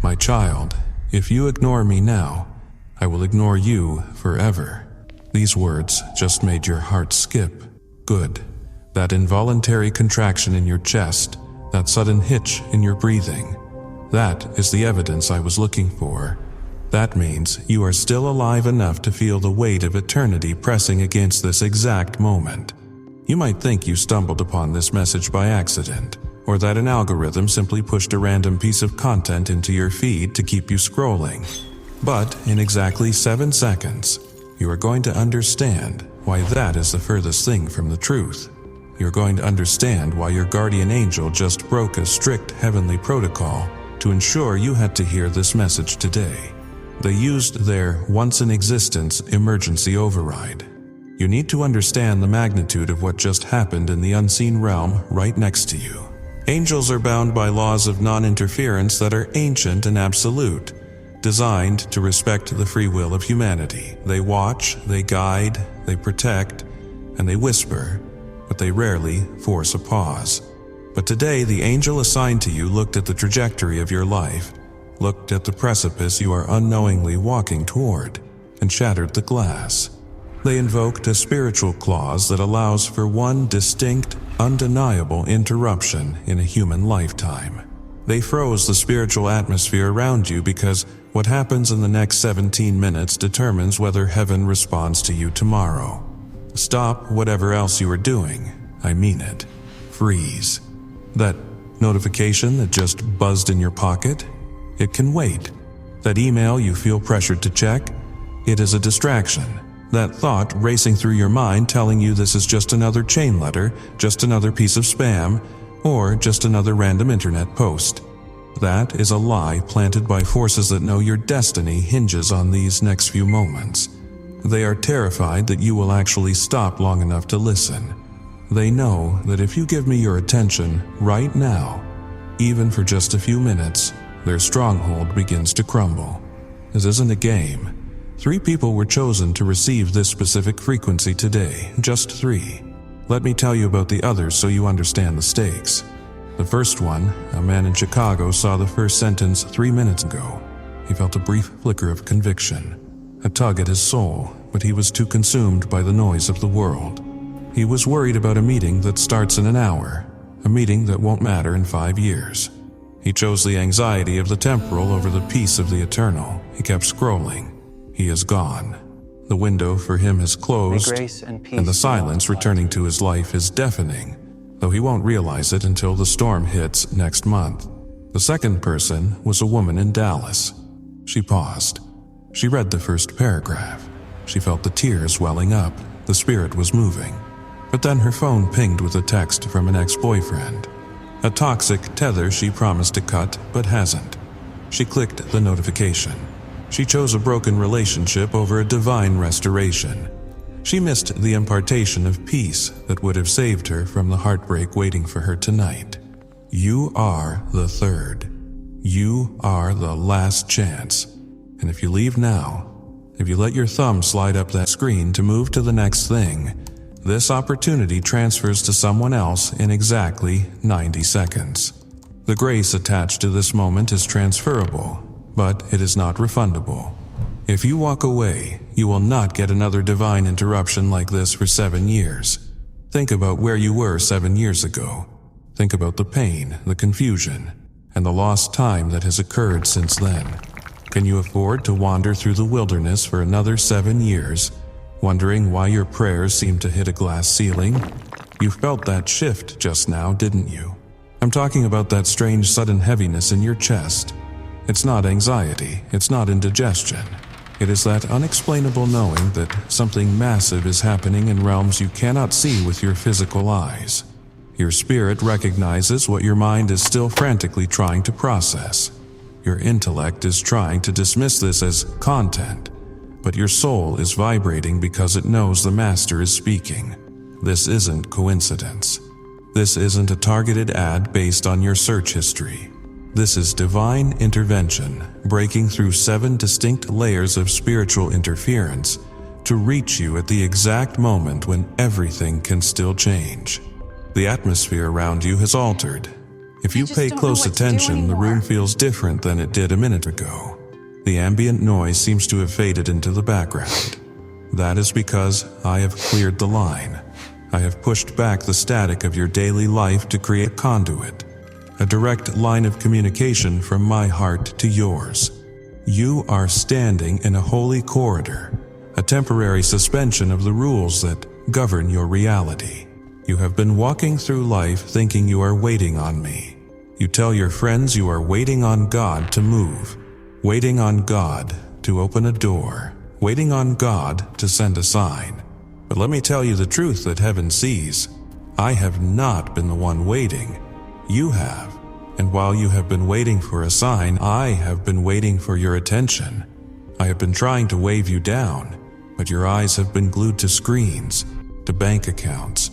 My child, if you ignore me now, I will ignore you forever. These words just made your heart skip. Good. That involuntary contraction in your chest, that sudden hitch in your breathing, that is the evidence I was looking for. That means you are still alive enough to feel the weight of eternity pressing against this exact moment. You might think you stumbled upon this message by accident, or that an algorithm simply pushed a random piece of content into your feed to keep you scrolling. But in exactly 7 seconds, you are going to understand why that is the furthest thing from the truth. You're going to understand why your guardian angel just broke a strict heavenly protocol to ensure you had to hear this message today. They used their once-in-existence emergency override. You need to understand the magnitude of what just happened in the unseen realm right next to you. Angels are bound by laws of non-interference that are ancient and absolute, designed to respect the free will of humanity. They watch, they guide, they protect, and they whisper, but they rarely force a pause. But today, the angel assigned to you looked at the trajectory of your life, looked at the precipice you are unknowingly walking toward, and shattered the glass. They invoked a spiritual clause that allows for one distinct, undeniable interruption in a human lifetime. They froze the spiritual atmosphere around you because what happens in the next 17 minutes determines whether heaven responds to you tomorrow. Stop whatever else you are doing. I mean it. Freeze. That notification that just buzzed in your pocket? It can wait. That email you feel pressured to check? It is a distraction. That thought racing through your mind telling you this is just another chain letter, just another piece of spam, or just another random internet post. That is a lie planted by forces that know your destiny hinges on these next few moments. They are terrified that you will actually stop long enough to listen. They know that if you give me your attention right now, even for just a few minutes, their stronghold begins to crumble. This isn't a game. 3 people were chosen to receive this specific frequency today, just 3. Let me tell you about the others so you understand the stakes. The first one, a man in Chicago, saw the first sentence 3 minutes ago. He felt a brief flicker of conviction, a tug at his soul, but he was too consumed by the noise of the world. He was worried about a meeting that starts in an hour, a meeting that won't matter in 5 years. He chose the anxiety of the temporal over the peace of the eternal. He kept scrolling. He is gone. The window for him has closed, and the silence returning to his life is deafening, though he won't realize it until the storm hits next month. The second person was a woman in Dallas. She paused. She read the first paragraph. She felt the tears welling up. The spirit was moving. But then her phone pinged with a text from an ex-boyfriend. A toxic tether she promised to cut, but hasn't. She clicked the notification. She chose a broken relationship over a divine restoration. She missed the impartation of peace that would have saved her from the heartbreak waiting for her tonight. You are the third. You are the last chance. And if you leave now, if you let your thumb slide up that screen to move to the next thing, this opportunity transfers to someone else in exactly 90 seconds. The grace attached to this moment is transferable, but it is not refundable. If you walk away, you will not get another divine interruption like this for 7 years. Think about where you were 7 years ago. Think about the pain, the confusion, and the lost time that has occurred since then. Can you afford to wander through the wilderness for another 7 years, wondering why your prayers seem to hit a glass ceiling? You felt that shift just now, didn't you? I'm talking about that strange sudden heaviness in your chest. It's not anxiety, it's not indigestion. It is that unexplainable knowing that something massive is happening in realms you cannot see with your physical eyes. Your spirit recognizes what your mind is still frantically trying to process. Your intellect is trying to dismiss this as content, but your soul is vibrating because it knows the Master is speaking. This isn't coincidence. This isn't a targeted ad based on your search history. This is divine intervention, breaking through 7 distinct layers of spiritual interference to reach you at the exact moment when everything can still change. The atmosphere around you has altered. If you pay close attention, the room feels different than it did a minute ago. The ambient noise seems to have faded into the background. That is because I have cleared the line. I have pushed back the static of your daily life to create a conduit, a direct line of communication from my heart to yours. You are standing in a holy corridor, a temporary suspension of the rules that govern your reality. You have been walking through life thinking you are waiting on me. You tell your friends you are waiting on God to move, waiting on God to open a door, waiting on God to send a sign. But let me tell you the truth that heaven sees. I have not been the one waiting. You have. And while you have been waiting for a sign, I have been waiting for your attention. I have been trying to wave you down, but your eyes have been glued to screens, to bank accounts,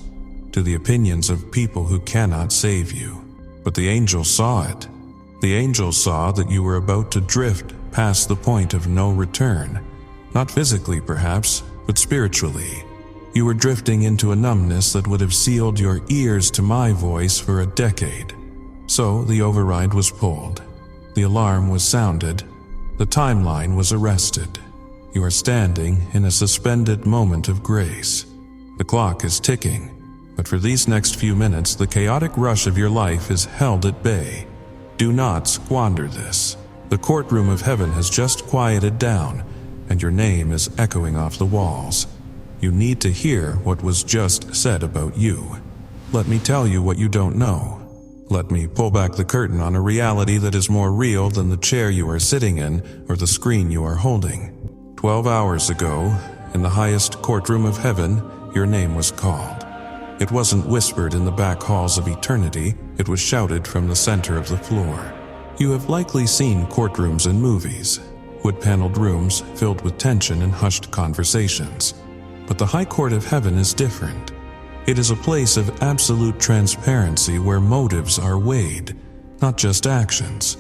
to the opinions of people who cannot save you. But the angel saw it. The angel saw that you were about to drift past the point of no return. Not physically, perhaps, but spiritually. You were drifting into a numbness that would have sealed your ears to my voice for a decade. So the override was pulled. The alarm was sounded. The timeline was arrested. You are standing in a suspended moment of grace. The clock is ticking. But for these next few minutes, the chaotic rush of your life is held at bay. Do not squander this. The courtroom of heaven has just quieted down, and your name is echoing off the walls. You need to hear what was just said about you. Let me tell you what you don't know. Let me pull back the curtain on a reality that is more real than the chair you are sitting in or the screen you are holding. 12 hours ago, in the highest courtroom of heaven, your name was called. It wasn't whispered in the back halls of eternity, it was shouted from the center of the floor. You have likely seen courtrooms in movies, wood-paneled rooms filled with tension and hushed conversations. But the High Court of Heaven is different. It is a place of absolute transparency where motives are weighed, not just actions.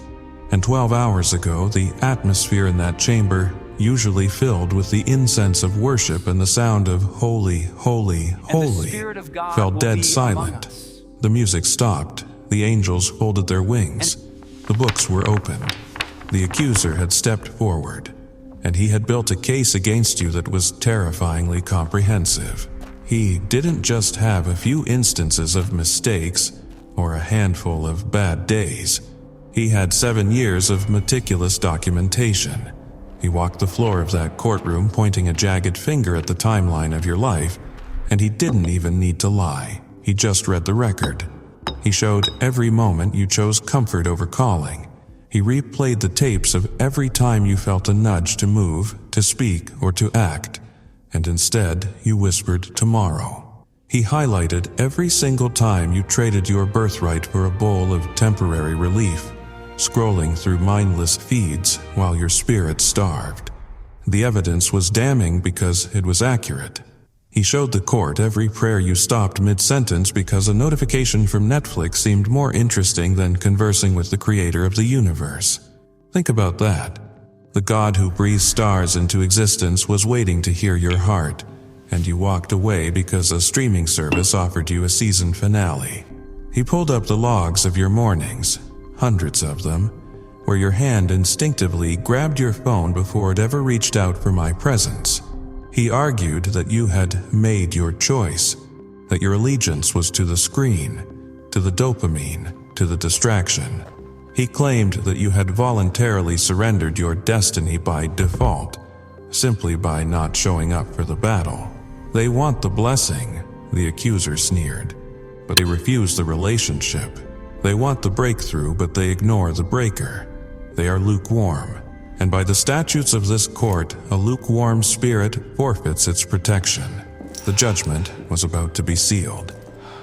And 12 hours ago, the atmosphere in that chamber, usually filled with the incense of worship and the sound of holy, holy, holy, fell dead silent. The music stopped. The angels folded their wings. The books were opened. The accuser had stepped forward, and he had built a case against you that was terrifyingly comprehensive. He didn't just have a few instances of mistakes or a handful of bad days. He had 7 years of meticulous documentation. He walked the floor of that courtroom pointing a jagged finger at the timeline of your life, and he didn't even need to lie. He just read the record. He showed every moment you chose comfort over calling. He replayed the tapes of every time you felt a nudge to move, to speak, or to act, and instead you whispered tomorrow. He highlighted every single time you traded your birthright for a bowl of temporary relief, scrolling through mindless feeds while your spirit starved. The evidence was damning because it was accurate. He showed the court every prayer you stopped mid-sentence because a notification from Netflix seemed more interesting than conversing with the creator of the universe. Think about that. The God who breathes stars into existence was waiting to hear your heart, and you walked away because a streaming service offered you a season finale. He pulled up the logs of your mornings, hundreds of them, where your hand instinctively grabbed your phone before it ever reached out for my presence. He argued that you had made your choice, that your allegiance was to the screen, to the dopamine, to the distraction. He claimed that you had voluntarily surrendered your destiny by default, simply by not showing up for the battle. They want the blessing, the accuser sneered, but they refuse the relationship. They want the breakthrough, but they ignore the breaker. They are lukewarm. And by the statutes of this court, a lukewarm spirit forfeits its protection. The judgment was about to be sealed.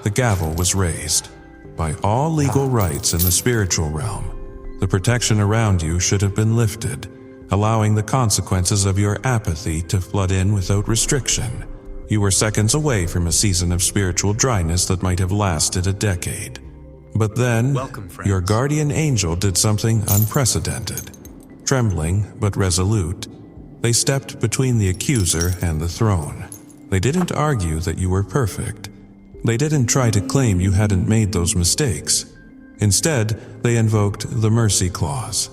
The gavel was raised. By all legal rights in the spiritual realm, the protection around you should have been lifted, allowing the consequences of your apathy to flood in without restriction. You were seconds away from a season of spiritual dryness that might have lasted a decade. But then, your guardian angel did something unprecedented. Trembling but resolute, they stepped between the accuser and the throne. They didn't argue that you were perfect. They didn't try to claim you hadn't made those mistakes. Instead, they invoked the mercy clause.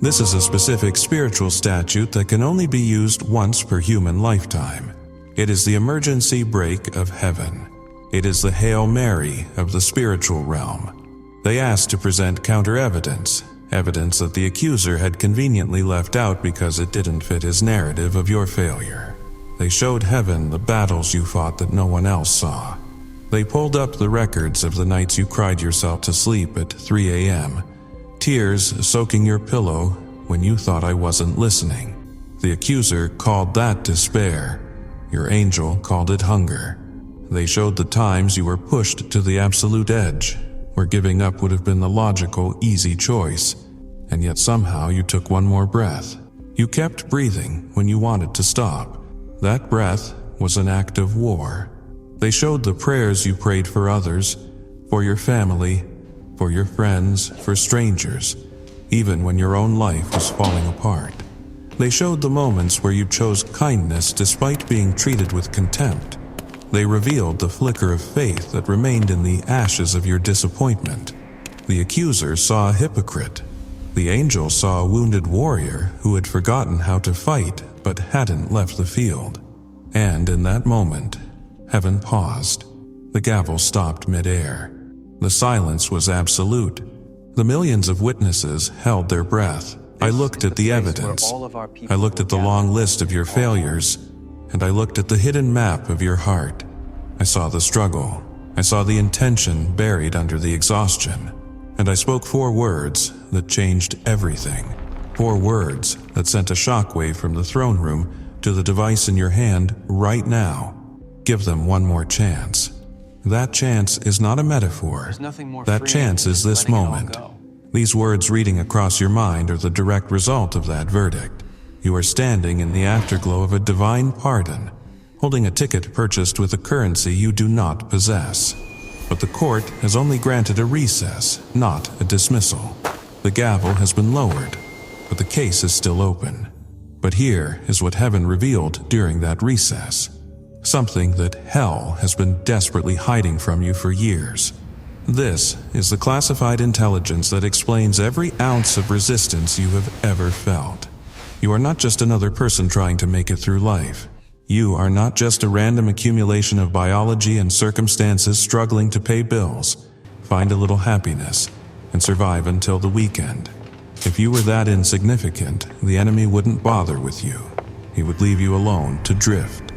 This is a specific spiritual statute that can only be used once per human lifetime. It is the emergency brake of heaven. It is the Hail Mary of the spiritual realm. They asked to present counter-evidence, evidence that the accuser had conveniently left out because it didn't fit his narrative of your failure. They showed heaven the battles you fought that no one else saw. They pulled up the records of the nights you cried yourself to sleep at 3 a.m., tears soaking your pillow when you thought I wasn't listening. The accuser called that despair. Your angel called it hunger. They showed the times you were pushed to the absolute edge, where giving up would have been the logical, easy choice, and yet somehow you took one more breath. You kept breathing when you wanted to stop. That breath was an act of war. They showed the prayers you prayed for others, for your family, for your friends, for strangers, even when your own life was falling apart. They showed the moments where you chose kindness despite being treated with contempt. They revealed the flicker of faith that remained in the ashes of your disappointment. The accuser saw a hypocrite. The angel saw a wounded warrior who had forgotten how to fight but hadn't left the field. And in that moment, heaven paused. The gavel stopped mid-air. The silence was absolute. The millions of witnesses held their breath. I looked at the evidence. I looked at the long list of your failures, and I looked at the hidden map of your heart. I saw the struggle. I saw the intention buried under the exhaustion. And I spoke 4 words that changed everything. 4 words that sent a shockwave from the throne room to the device in your hand right now. Give them one more chance. That chance is not a metaphor. That chance is this moment. These words reading across your mind are the direct result of that verdict. You are standing in the afterglow of a divine pardon, holding a ticket purchased with a currency you do not possess. But the court has only granted a recess, not a dismissal. The gavel has been lowered, but the case is still open. But here is what heaven revealed during that recess. Something that hell has been desperately hiding from you for years. This is the classified intelligence that explains every ounce of resistance you have ever felt. You are not just another person trying to make it through life. You are not just a random accumulation of biology and circumstances struggling to pay bills, find a little happiness, and survive until the weekend. If you were that insignificant, the enemy wouldn't bother with you. He would leave you alone to drift.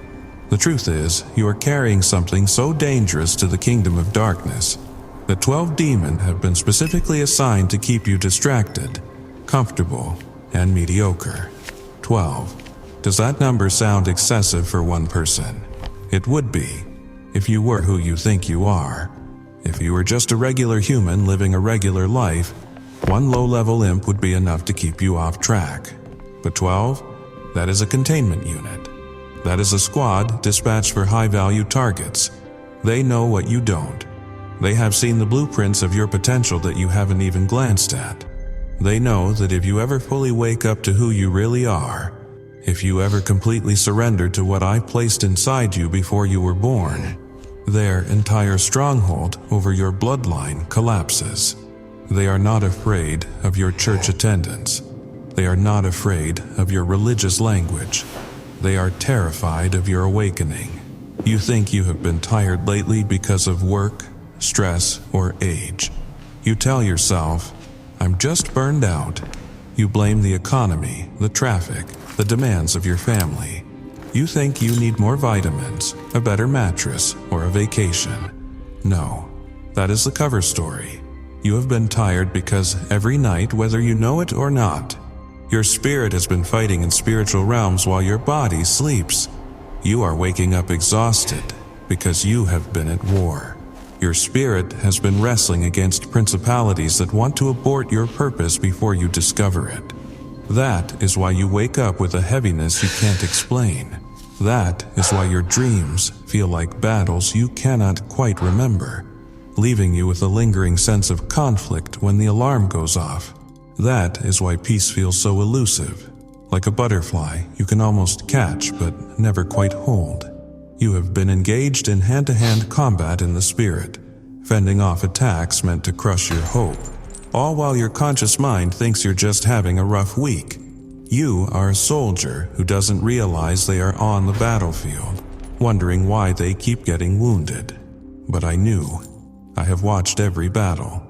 The truth is, you are carrying something so dangerous to the kingdom of darkness that 12 demons have been specifically assigned to keep you distracted, comfortable, and mediocre. 12. Does that number sound excessive for one person? It would be, if you were who you think you are. If you were just a regular human living a regular life, one low-level imp would be enough to keep you off track. But 12? That is a containment unit. That is a squad dispatched for high-value targets. They know what you don't. They have seen the blueprints of your potential that you haven't even glanced at. They know that if you ever fully wake up to who you really are, if you ever completely surrender to what I placed inside you before you were born, their entire stronghold over your bloodline collapses. They are not afraid of your church attendance. They are not afraid of your religious language. They are terrified of your awakening. You think you have been tired lately because of work, stress, or age. You tell yourself, I'm just burned out. You blame the economy, the traffic, the demands of your family. You think you need more vitamins, a better mattress, or a vacation. No, that is the cover story. You have been tired because every night, whether you know it or not, your spirit has been fighting in spiritual realms while your body sleeps. You are waking up exhausted because you have been at war. Your spirit has been wrestling against principalities that want to abort your purpose before you discover it. That is why you wake up with a heaviness you can't explain. That is why your dreams feel like battles you cannot quite remember, leaving you with a lingering sense of conflict when the alarm goes off. That is why peace feels so elusive. Like a butterfly, you can almost catch but never quite hold. You have been engaged in hand-to-hand combat in the spirit, fending off attacks meant to crush your hope. all while your conscious mind thinks you're just having a rough week. You are a soldier who doesn't realize they are on the battlefield, wondering why they keep getting wounded. But I knew. I have watched every battle.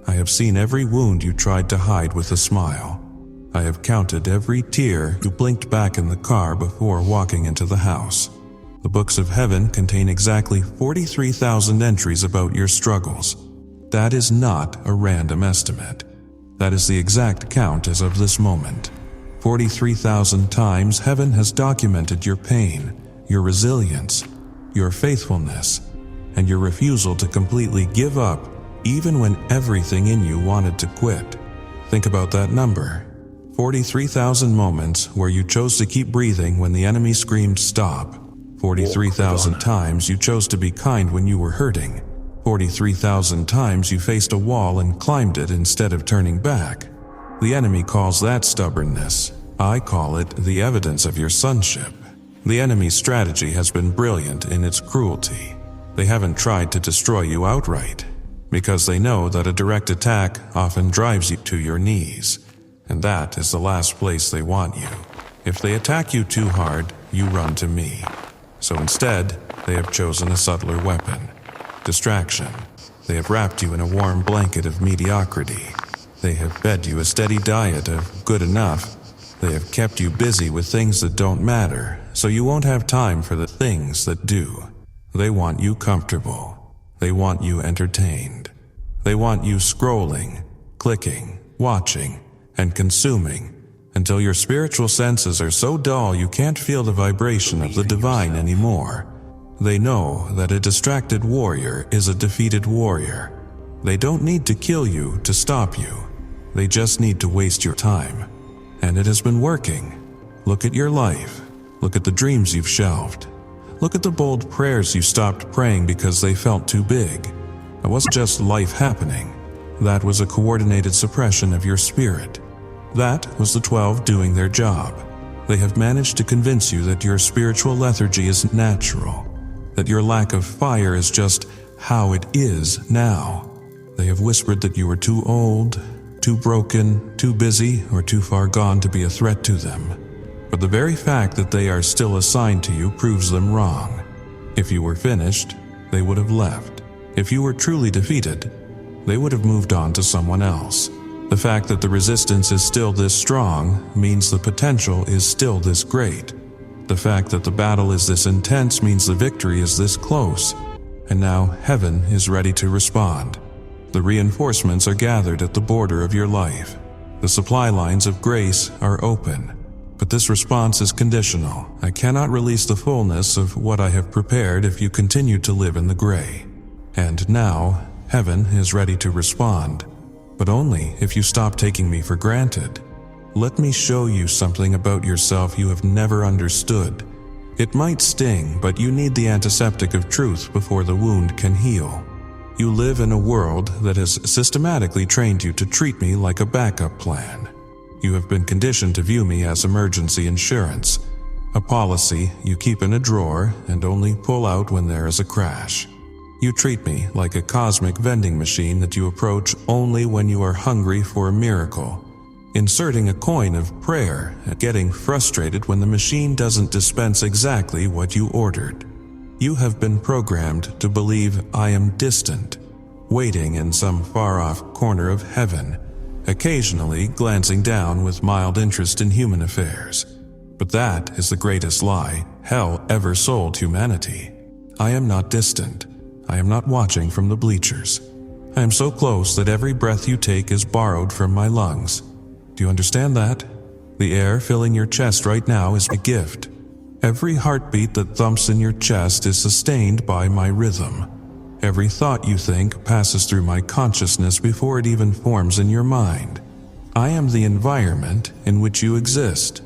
I have seen every wound you tried to hide with a smile. I have counted every tear you blinked back in the car before walking into the house. The books of heaven contain exactly 43,000 entries about your struggles. That is not a random estimate. That is the exact count as of this moment. 43,000 times heaven has documented your pain, your resilience, your faithfulness, and your refusal to completely give up even when everything in you wanted to quit. Think about that number. 43,000 moments where you chose to keep breathing when the enemy screamed stop. 43,000 times you chose to be kind when you were hurting. 43,000 times you faced a wall and climbed it instead of turning back. The enemy calls that stubbornness. I call it the evidence of your sonship. The enemy's strategy has been brilliant in its cruelty. They haven't tried to destroy you outright, because they know that a direct attack often drives you to your knees, and that is the last place they want you. If they attack you too hard, you run to me. So instead, they have chosen a subtler weapon: distraction. They have wrapped you in a warm blanket of mediocrity. They have fed you a steady diet of good enough. They have kept you busy with things that don't matter, so you won't have time for the things that do. They want you comfortable. They want you entertained. They want you scrolling, clicking, watching, and consuming until your spiritual senses are so dull you can't feel the vibration of the divine anymore. They know that a distracted warrior is a defeated warrior. They don't need to kill you to stop you. They just need to waste your time. And it has been working. Look at your life. Look at the dreams you've shelved. Look at the bold prayers you stopped praying because they felt too big. It wasn't just life happening. That was a coordinated suppression of your spirit. That was the 12 doing their job. They have managed to convince you that your spiritual lethargy is natural, that your lack of fire is just how it is now. They have whispered that you are too old, too broken, too busy, or too far gone to be a threat to them. But the very fact that they are still assigned to you proves them wrong. If you were finished, they would have left. If you were truly defeated, they would have moved on to someone else. The fact that the resistance is still this strong means the potential is still this great. The fact that the battle is this intense means the victory is this close. And now heaven is ready to respond. The reinforcements are gathered at the border of your life. The supply lines of grace are open. But this response is conditional. I cannot release the fullness of what I have prepared if you continue to live in the gray. And now, heaven is ready to respond. But only if you stop taking me for granted. Let me show you something about yourself you have never understood. It might sting, but you need the antiseptic of truth before the wound can heal. You live in a world that has systematically trained you to treat me like a backup plan. You have been conditioned to view me as emergency insurance, a policy you keep in a drawer and only pull out when there is a crash. You treat me like a cosmic vending machine that you approach only when you are hungry for a miracle, inserting a coin of prayer and getting frustrated when the machine doesn't dispense exactly what you ordered. You have been programmed to believe I am distant, waiting in some far-off corner of heaven, occasionally glancing down with mild interest in human affairs. But that is the greatest lie hell ever sold humanity. I am not distant. I am not watching from the bleachers. I am so close that every breath you take is borrowed from my lungs. Do you understand that? The air filling your chest right now is a gift. Every heartbeat that thumps in your chest is sustained by my rhythm. Every thought you think passes through my consciousness before it even forms in your mind. I am the environment in which you exist.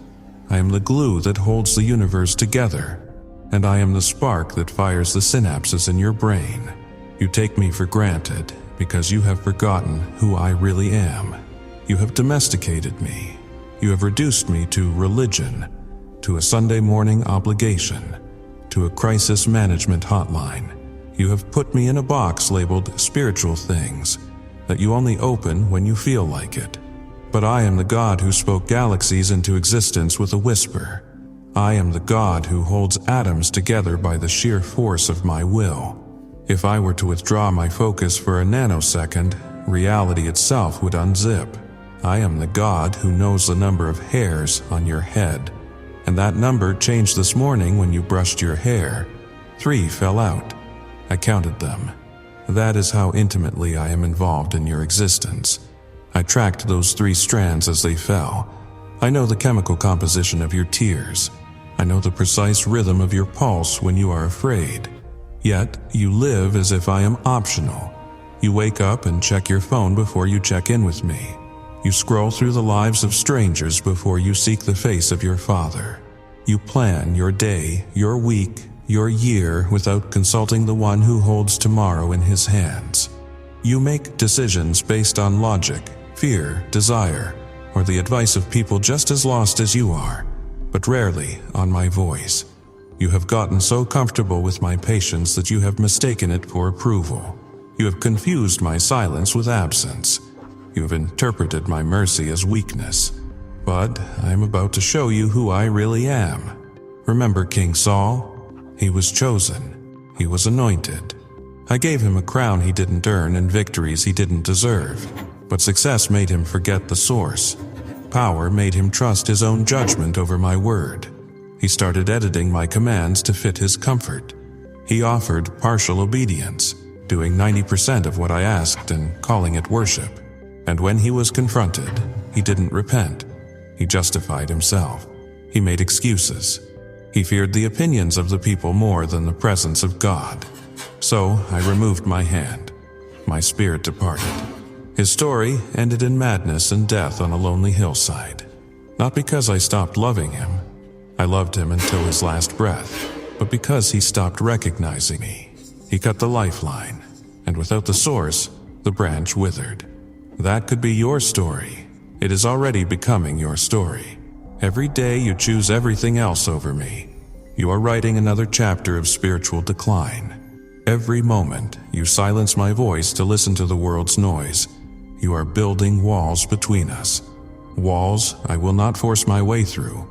I am the glue that holds the universe together. And I am the spark that fires the synapses in your brain. You take me for granted because you have forgotten who I really am. You have domesticated me. You have reduced me to religion, to a Sunday morning obligation, to a crisis management hotline. You have put me in a box labeled spiritual things, that you only open when you feel like it. But I am the God who spoke galaxies into existence with a whisper. I am the God who holds atoms together by the sheer force of my will. If I were to withdraw my focus for a nanosecond, reality itself would unzip. I am the God who knows the number of hairs on your head. And that number changed this morning when you brushed your hair. 3 fell out. I counted them. That is how intimately I am involved in your existence. I tracked those 3 strands as they fell. I know the chemical composition of your tears. I know the precise rhythm of your pulse when you are afraid. Yet, you live as if I am optional. You wake up and check your phone before you check in with me. You scroll through the lives of strangers before you seek the face of your Father. You plan your day, your week, your year without consulting the one who holds tomorrow in his hands. You make decisions based on logic, fear, desire, or the advice of people just as lost as you are, but rarely on my voice. You have gotten so comfortable with my patience that you have mistaken it for approval. You have confused my silence with absence. You have interpreted my mercy as weakness. But I am about to show you who I really am. Remember King Saul? He was chosen. He was anointed. I gave him a crown he didn't earn and victories he didn't deserve. But success made him forget the source. Power made him trust his own judgment over my word. He started editing my commands to fit his comfort. He offered partial obedience, doing 90% of what I asked and calling it worship. And when he was confronted, he didn't repent. He justified himself. He made excuses. He feared the opinions of the people more than the presence of God. So I removed my hand. My spirit departed. His story ended in madness and death on a lonely hillside. Not because I stopped loving him. I loved him until his last breath, but because he stopped recognizing me. He cut the lifeline, and without the source, the branch withered. That could be your story. It is already becoming your story. Every day you choose everything else over me. You are writing another chapter of spiritual decline. Every moment you silence my voice to listen to the world's noise. You are building walls between us. Walls I will not force my way through.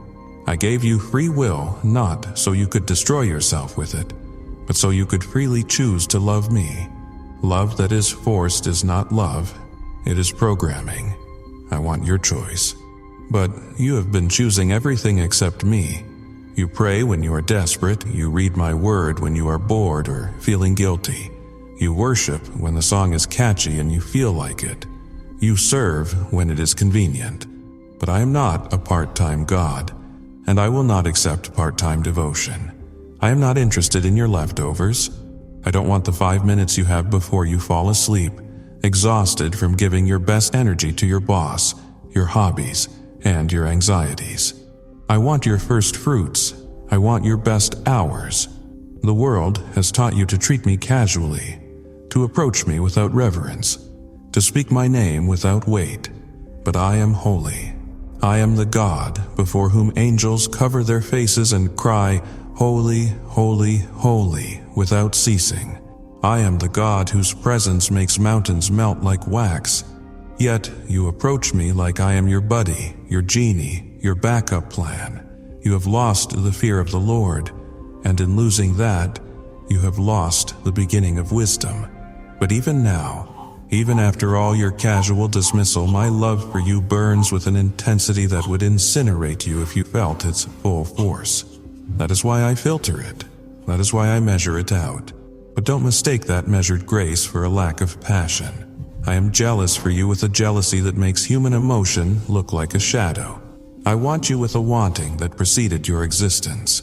I gave you free will not so you could destroy yourself with it, but so you could freely choose to love me. Love that is forced is not love. It is programming. I want your choice. But you have been choosing everything except me. You pray when you are desperate. You read my word when you are bored or feeling guilty. You worship when the song is catchy and you feel like it. You serve when it is convenient. But I am not a part-time God, and I will not accept part-time devotion. I am not interested in your leftovers. I don't want the 5 minutes you have before you fall asleep, exhausted from giving your best energy to your boss, your hobbies, and your anxieties. I want your first fruits. I want your best hours. The world has taught you to treat me casually, to approach me without reverence, to speak my name without weight. But I am holy. I am the God before whom angels cover their faces and cry, "Holy, holy, holy," without ceasing. I am the God whose presence makes mountains melt like wax. Yet you approach me like I am your buddy, your genie, your backup plan. You have lost the fear of the Lord, and in losing that, you have lost the beginning of wisdom. But even now, even after all your casual dismissal, my love for you burns with an intensity that would incinerate you if you felt its full force. That is why I filter it. That is why I measure it out. But don't mistake that measured grace for a lack of passion. I am jealous for you with a jealousy that makes human emotion look like a shadow. I want you with a wanting that preceded your existence.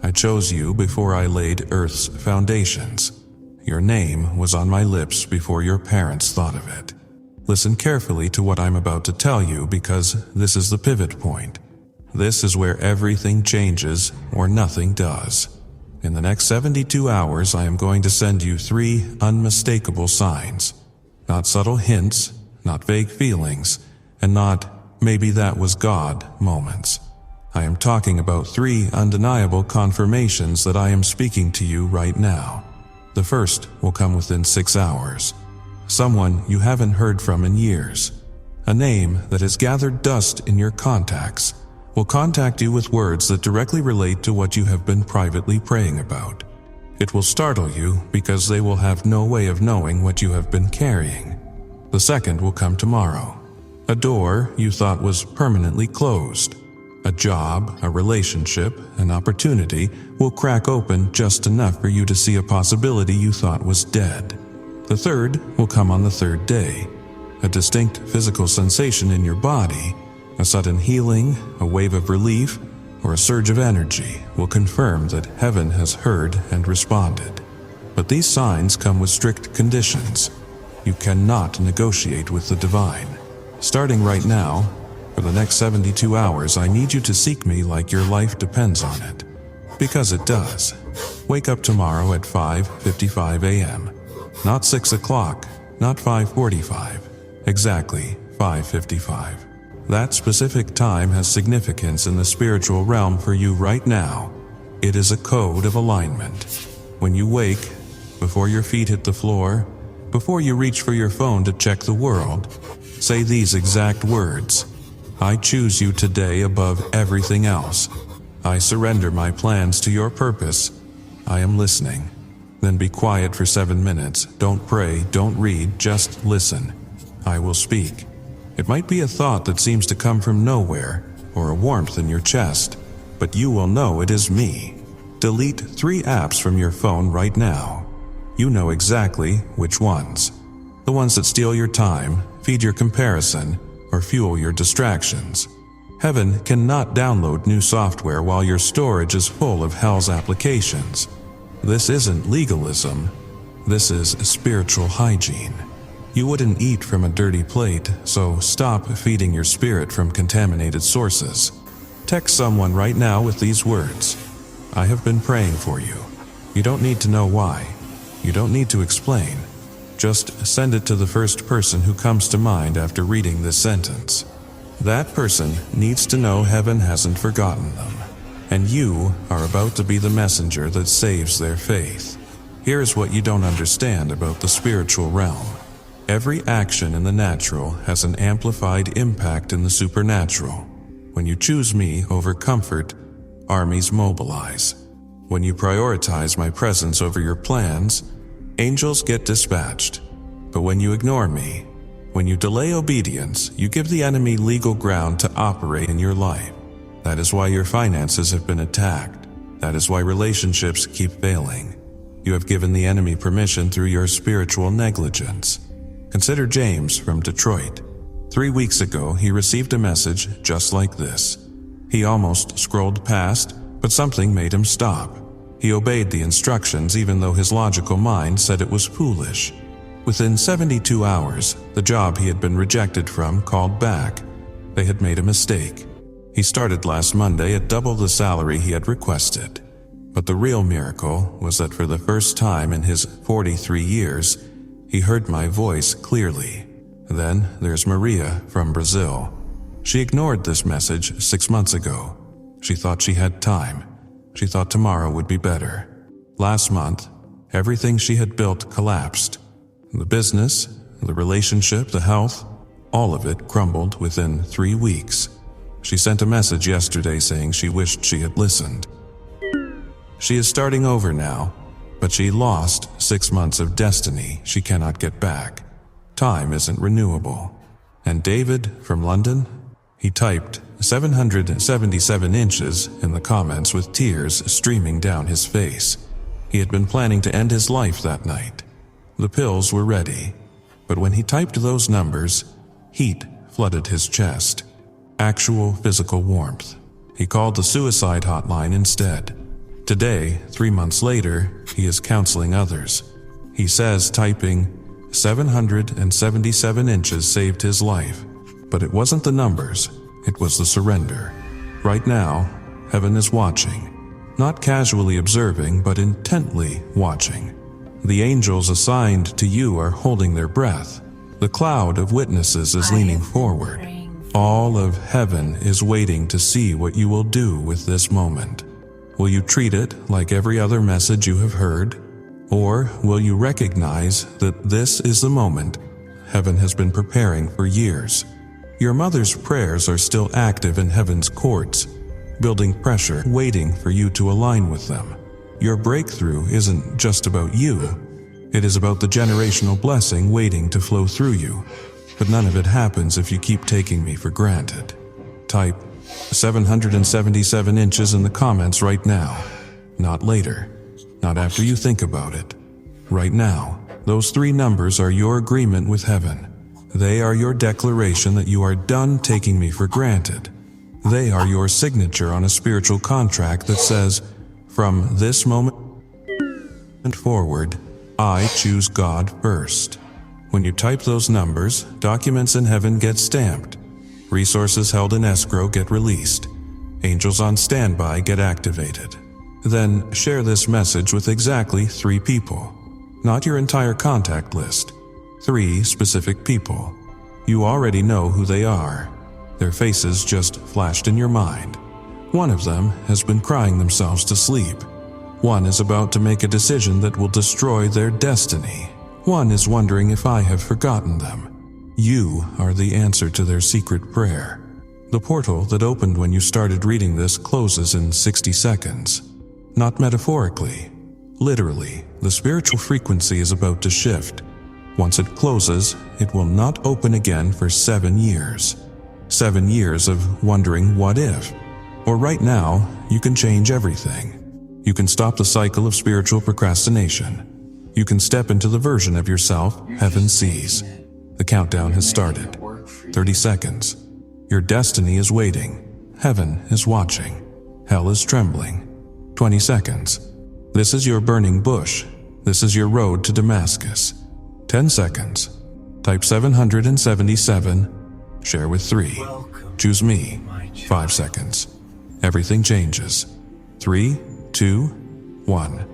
I chose you before I laid Earth's foundations. Your name was on my lips before your parents thought of it. Listen carefully to what I'm about to tell you, because this is the pivot point. This is where everything changes or nothing does. In the next 72 hours, I am going to send you 3 unmistakable signs. Not subtle hints, not vague feelings, and not "maybe that was God" moments. I am talking about 3 undeniable confirmations that I am speaking to you right now. The first will come within 6 hours. someone you haven't heard from in years, a name that has gathered dust in your contacts, will contact you with words that directly relate to what you have been privately praying about. It will startle you because they will have no way of knowing what you have been carrying. The second will come tomorrow. A door you thought was permanently closed. A job, a relationship, an opportunity will crack open just enough for you to see a possibility you thought was dead. The third will come on the third day. A distinct physical sensation in your body, a sudden healing, a wave of relief, or a surge of energy will confirm that heaven has heard and responded. But these signs come with strict conditions. You cannot negotiate with the divine. Starting right now, for the next 72 hours, I need you to seek me like your life depends on it. Because it does. Wake up tomorrow at 5:55 a.m. Not 6 o'clock, not 5:45. Exactly 5:55. That specific time has significance in the spiritual realm for you right now. It is a code of alignment. When you wake, before your feet hit the floor, before you reach for your phone to check the world, say these exact words. I choose you today above everything else. I surrender my plans to your purpose. I am listening. Then be quiet for 7 minutes. Don't pray, don't read, just listen. I will speak. It might be a thought that seems to come from nowhere, or a warmth in your chest, but you will know it is me. Delete 3 apps from your phone right now. You know exactly which ones. The ones that steal your time, feed your comparison, or fuel your distractions. Heaven cannot download new software while your storage is full of hell's applications. This isn't legalism. This is spiritual hygiene. You wouldn't eat from a dirty plate, so stop feeding your spirit from contaminated sources. Text someone right now with these words. I have been praying for you. You don't need to know why. You don't need to explain. Just send it to the first person who comes to mind after reading this sentence. That person needs to know heaven hasn't forgotten them, and you are about to be the messenger that saves their faith. Here's what you don't understand about the spiritual realm. Every action in the natural has an amplified impact in the supernatural. When you choose me over comfort, armies mobilize. When you prioritize my presence over your plans, angels get dispatched. But when you ignore me, when you delay obedience, you give the enemy legal ground to operate in your life. That is why your finances have been attacked. That is why relationships keep failing. You have given the enemy permission through your spiritual negligence. Consider James from Detroit. 3 weeks ago, he received a message just like this. He almost scrolled past, but something made him stop. He obeyed the instructions even though his logical mind said it was foolish. Within 72 hours, the job he had been rejected from called back. They had made a mistake. He started last Monday at double the salary he had requested. But the real miracle was that for the first time in his 43 years, he heard my voice clearly. Then there's Maria from Brazil. She ignored this message 6 months ago. She thought she had time. She thought tomorrow would be better. Last month, everything she had built collapsed. The business, the relationship, the health, all of it crumbled within 3 weeks. She sent a message yesterday saying she wished she had listened. She is starting over now, but she lost 6 months of destiny she cannot get back. Time isn't renewable. And David from London, he typed 777 inches in the comments with tears streaming down his face. He had been planning to end his life that night. The pills were ready, but when he typed those numbers, heat flooded his chest. Actual physical warmth. He called the suicide hotline instead. Today, 3 months later, he is counseling others. He says typing 777 inches saved his life, but it wasn't the numbers, it was the surrender. Right now, heaven is watching. Not casually observing, but intently watching. The angels assigned to you are holding their breath. The cloud of witnesses is leaning forward. All of heaven is waiting to see what you will do with this moment. Will you treat it like every other message you have heard? Or will you recognize that this is the moment heaven has been preparing for years? Your mother's prayers are still active in heaven's courts, building pressure, waiting for you to align with them. Your breakthrough isn't just about you. It is about the generational blessing waiting to flow through you. But none of it happens if you keep taking me for granted. Type 777 inches in the comments right now. Not later. Not after you think about it. Right now. Those 3 numbers are your agreement with heaven. They are your declaration that you are done taking me for granted. They are your signature on a spiritual contract that says, from this moment forward, I choose God first. When you type those numbers, documents in heaven get stamped. Resources held in escrow get released. Angels on standby get activated. Then share this message with exactly 3 people. Not your entire contact list. 3 specific people. You already know who they are. Their faces just flashed in your mind. One of them has been crying themselves to sleep. One is about to make a decision that will destroy their destiny. One is wondering if I have forgotten them. You are the answer to their secret prayer. The portal that opened when you started reading this closes in 60 seconds. Not metaphorically. Literally, the spiritual frequency is about to shift. Once it closes, it will not open again for 7 years. 7 years of wondering what if. Or right now, you can change everything. You can stop the cycle of spiritual procrastination. You can step into the version of yourself heaven sees. The countdown has started. 30 seconds. Your destiny is waiting. Heaven is watching. Hell is trembling. 20 seconds. This is your burning bush. This is your road to Damascus. 10 seconds. Type 777. Share with 3. Choose me. 5 seconds. Everything changes. 3, 2, 1.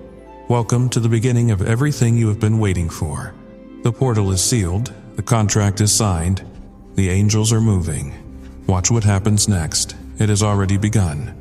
Welcome to the beginning of everything you have been waiting for. The portal is sealed. The contract is signed. The angels are moving. Watch what happens next. It has already begun.